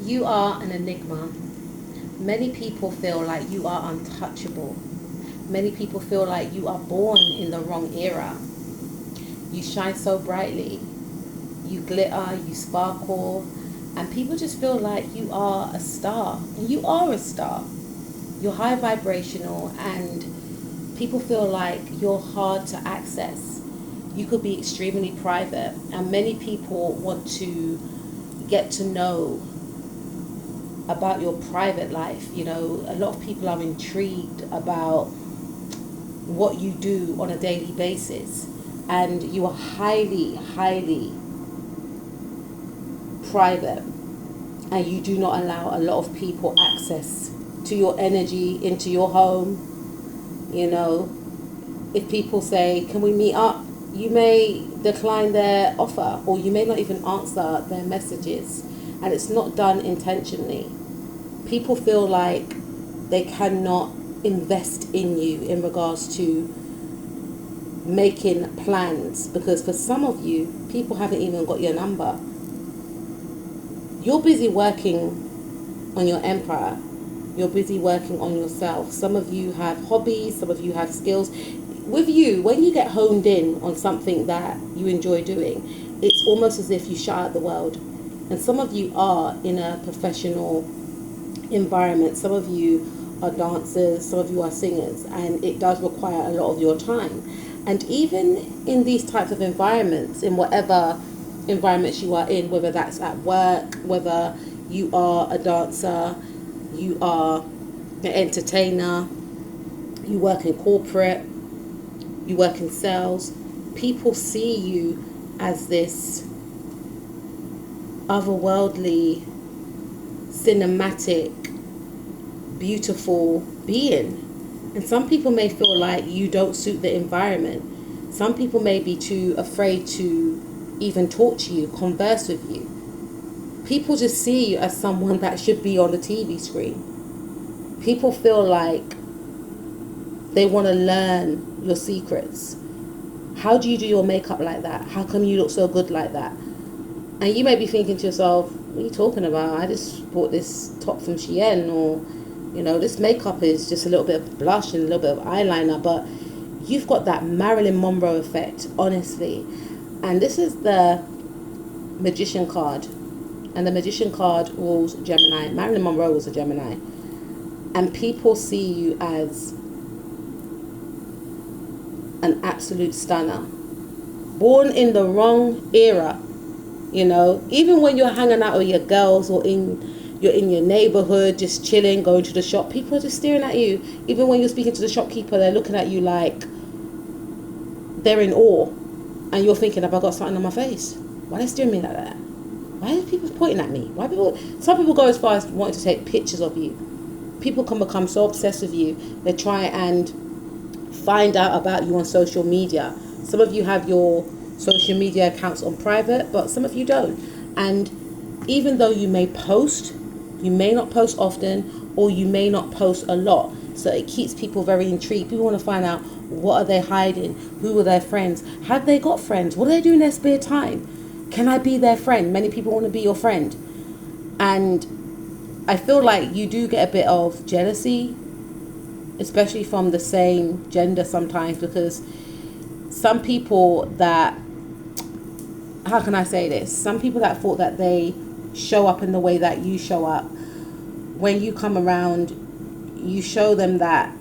You are an enigma. Many people feel like you are untouchable. Many people feel like you are born in the wrong era. You shine so brightly. You glitter, you sparkle, and people just feel like you are a star. And you are a star. You're high vibrational, and people feel like you're hard to access. You could be extremely private, and many people want to get to know about your private life. You know, a lot of people are intrigued about what you do on a daily basis, and you are highly, highly private, and you do not allow a lot of people access to your energy, into your home. You know, if people say, can we meet up, you may decline their offer, or you may not even answer their messages, and it's not done intentionally. People feel like they cannot invest in you in regards to making plans, because for some of you, people haven't even got your number. You're busy working on your empire. You're busy working on yourself. Some of you have hobbies, some of you have skills. With you, when you get honed in on something that you enjoy doing, it's almost as if you shut out the world. And some of you are in a professional environment. Some of you are dancers, some of you are singers, and it does require a lot of your time. And even in these types of environments, in whatever environments you are in, whether that's at work, whether you are a dancer, you are an entertainer, you work in corporate, you work in sales, people see you as this otherworldly, cinematic, beautiful being. And some people may feel like you don't suit the environment. Some people may be too afraid to even talk to you, converse with you. People just see you as someone that should be on the TV screen. People feel like they want to learn your secrets. How do you do your makeup like that? How come you look so good like that? And you may be thinking to yourself, what are you talking about? I just bought this top from Shein, or, you know, this makeup is just a little bit of blush and a little bit of eyeliner. But you've got that Marilyn Monroe effect, honestly. And this is the Magician card. And the Magician card rules Gemini. Marilyn Monroe was a Gemini. And people see you as an absolute stunner. Born in the wrong era. You know, even when you're hanging out with your girls, or you're in your neighborhood, just chilling, going to the shop, people are just staring at you. Even when you're speaking to the shopkeeper, they're looking at you like they're in awe. And you're thinking, have I got something on my face? Why are they staring at me like that? Why are people pointing at me? Some people go as far as wanting to take pictures of you. People can become so obsessed with you, they try and find out about you on social media. Some of you have your social media accounts on private, but some of you don't. And even though you may post, you may not post often, or you may not post a lot. So it keeps people very intrigued. People want to find out, what are they hiding? Who are their friends? Have they got friends? What do they do in their spare time? Can I be their friend? Many people want to be your friend. And I feel like you do get a bit of jealousy, especially from the same gender sometimes, because some people that, how can I say this? Some people that thought that they show up in the way that you show up, when you come around, you show them that,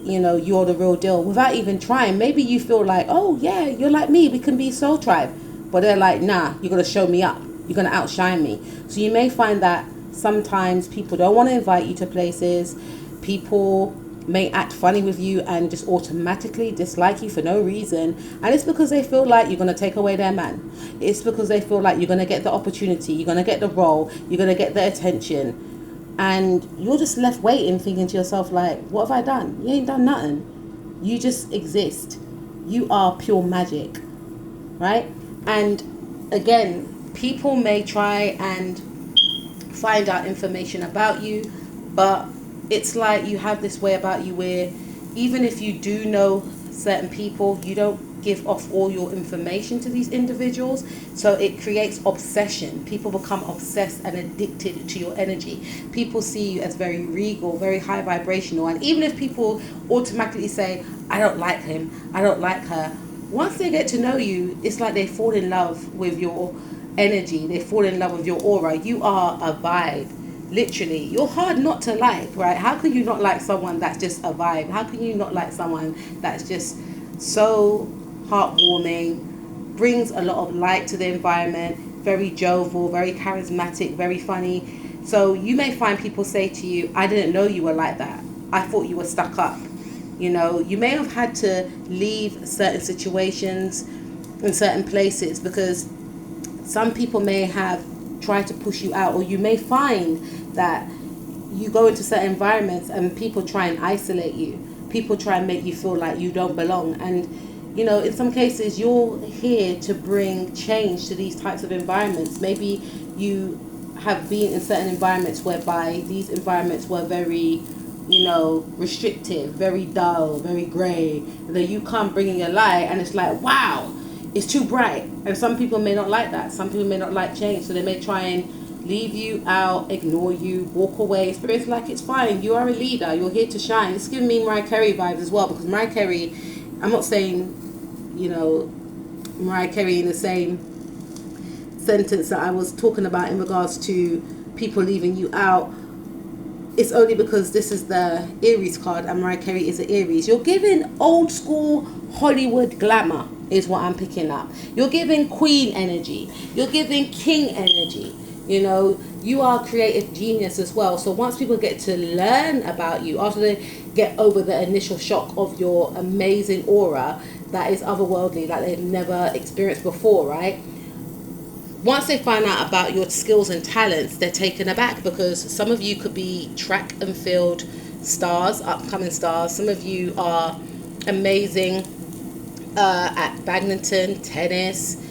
you know, you're the real deal without even trying. Maybe you feel like, oh yeah, you're like me, we can be soul tribe. But they're like, nah, you're going to show me up. You're going to outshine me. So you may find that sometimes people don't want to invite you to places. People may act funny with you and just automatically dislike you for no reason. And it's because they feel like you're going to take away their man. It's because they feel like you're going to get the opportunity. You're going to get the role. You're going to get the attention. And you're just left waiting, thinking to yourself like, what have I done? You ain't done nothing. You just exist. You are pure magic, right? And again, people may try and find out information about you, but it's like you have this way about you where even if you do know certain people, you don't give off all your information to these individuals. So it creates obsession. People become obsessed and addicted to your energy. People see you as very regal, very high vibrational. And even if people automatically say, I don't like him, I don't like her, once they get to know you, it's like they fall in love with your energy. They fall in love with your aura. You are a vibe. Literally, you're hard not to like, right? How can you not like someone that's just a vibe? How can you not like someone that's just so heartwarming, brings a lot of light to the environment, very jovial, very charismatic, very funny? So you may find people say to you, I didn't know you were like that. I thought you were stuck up. You know, you may have had to leave certain situations in certain places because some people may have tried to push you out, or you may find that you go into certain environments and people try and isolate you. People try and make you feel like you don't belong. And, you know, in some cases, you're here to bring change to these types of environments. Maybe you have been in certain environments whereby these environments were very, you know, restrictive, very dull, very grey. And then you come bringing your light and it's like, wow, it's too bright. And some people may not like that. Some people may not like change. So they may try and leave you out, ignore you, walk away. Spirit's like, it's fine. You are a leader. You're here to shine. It's giving me Mariah Carey vibes as well, because Mariah Carey, I'm not saying, you know, Mariah Carey in the same sentence that I was talking about in regards to people leaving you out. It's only because this is the Aries card and Mariah Carey is an Aries. You're giving old school Hollywood glamour is what I'm picking up. You're giving queen energy. You're giving king energy. You know, you are creative genius as well. So once people get to learn about you, after they get over the initial shock of your amazing aura that is otherworldly, like they've never experienced before, right? Once they find out about your skills and talents, they're taken aback, because some of you could be track and field stars, upcoming stars. Some of you are amazing at badminton, tennis.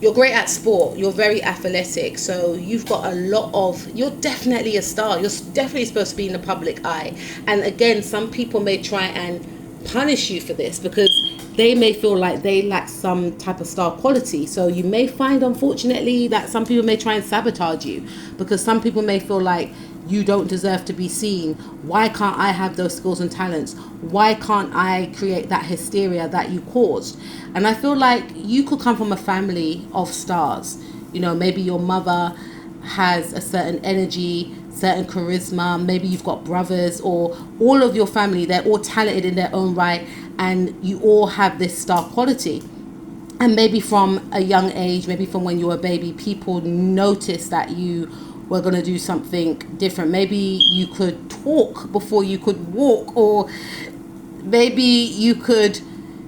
You're great at sport. You're very athletic. So you've got a lot of, you're definitely a star. You're definitely supposed to be in the public eye. And again, some people may try and punish you for this because they may feel like they lack some type of star quality. So you may find, unfortunately, that some people may try and sabotage you, because some people may feel like you don't deserve to be seen. Why can't I have those skills and talents? Why can't I create that hysteria that you caused? And I feel like you could come from a family of stars. You know, maybe your mother has a certain energy, certain charisma. Maybe you've got brothers, or all of your family, they're all talented in their own right, and you all have this star quality. And maybe from a young age, maybe from when you were a baby, people noticed that you were going to do something different. Maybe you could talk before you could walk, or maybe you could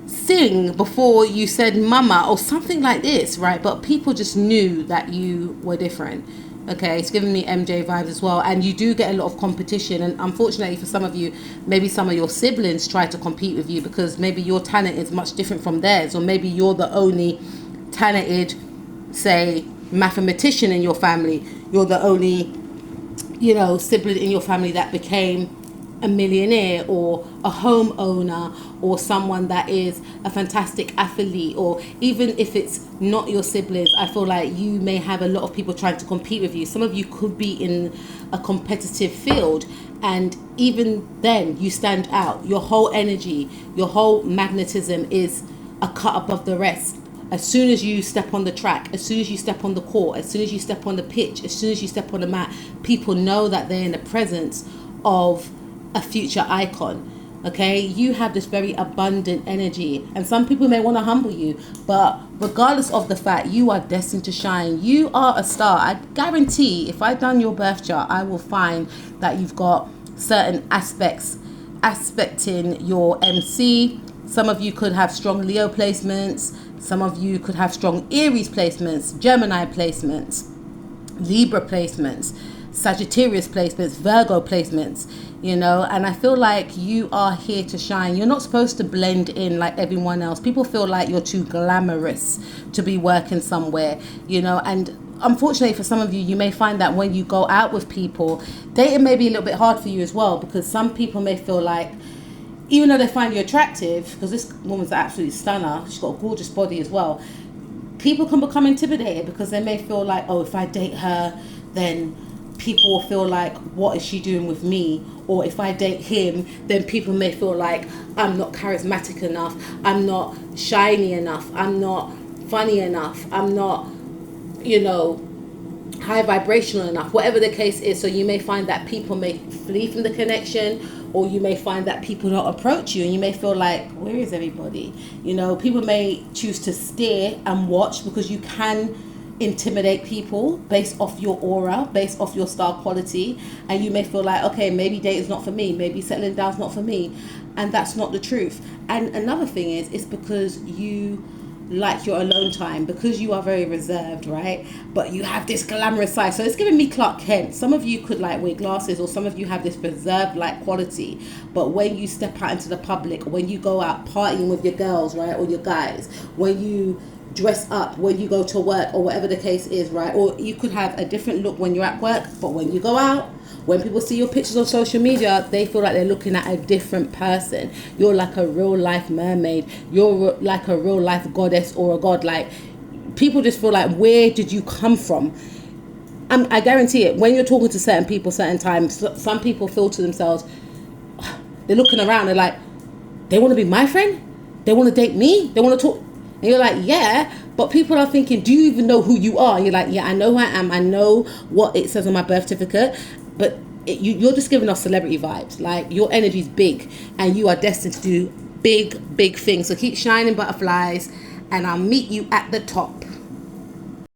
sing before you said mama, or something like this, right? But people just knew that you were different. Okay, it's giving me MJ vibes as well. And you do get a lot of competition, and unfortunately for some of you, maybe some of your siblings try to compete with you because maybe your talent is much different from theirs, or maybe you're the only talented, say, mathematician in your family. You're the only, you know, sibling in your family that became a millionaire, or a homeowner, or someone that is a fantastic athlete. Or even if it's not your siblings, I feel like you may have a lot of people trying to compete with you. Some of you could be in a competitive field, and even then you stand out. Your whole energy, your whole magnetism is a cut above the rest. As soon as you step on the track, as soon as you step on the court, as soon as you step on the pitch, as soon as you step on the mat, people know that they're in the presence of a future icon. Okay, you have this very abundant energy, and some people may want to humble you, but regardless of the fact, you are destined to shine. You are a star. I guarantee if I've done your birth chart, I will find that you've got certain aspecting your MC. Some of you could have strong Leo placements. Some of you could have strong Aries placements, Gemini placements, Libra placements, Sagittarius placements, Virgo placements, you know. And I feel like you are here to shine. You're not supposed to blend in like everyone else. People feel like you're too glamorous to be working somewhere, you know. And unfortunately for some of you, you may find that when you go out with people, dating may be a little bit hard for you as well, because some people may feel like even though they find you attractive, because this woman's an absolute stunner, she's got a gorgeous body as well, people can become intimidated because they may feel like, oh, if I date her, then people will feel like, what is she doing with me? Or if I date him, then people may feel like I'm not charismatic enough, I'm not shiny enough, I'm not funny enough, I'm not, you know, high vibrational enough, whatever the case is. So you may find that people may flee from the connection, or you may find that people don't approach you, and you may feel like, where is everybody? You know, people may choose to stare and watch, because you can intimidate people based off your aura, based off your star quality, and you may feel like, okay, maybe dating's not for me, maybe settling down's not for me, and that's not the truth. And another thing is, it's because you like your alone time, because you are very reserved, right? But you have this glamorous side. So it's giving me Clark Kent. Some of you could like wear glasses, or some of you have this reserved like quality, but when you step out into the public, when you go out partying with your girls, right, or your guys, when you dress up, when you go to work, or whatever the case is, right? Or you could have a different look when you're at work, but when you go out, when people see your pictures on social media, they feel like they're looking at a different person. You're like a real life mermaid. You're like a real life goddess or a god. Like, people just feel like, where did you come from? I guarantee it. When you're talking to certain people, certain times, some people feel to themselves, they're looking around, they're like, they want to be my friend? They want to date me? They want to talk? And you're like, yeah, but people are thinking, do you even know who you are? And you're like, yeah, I know who I am. I know what it says on my birth certificate. But you're just giving us celebrity vibes. Like, your energy is big, and you are destined to do big, big things. So keep shining, butterflies, and I'll meet you at the top.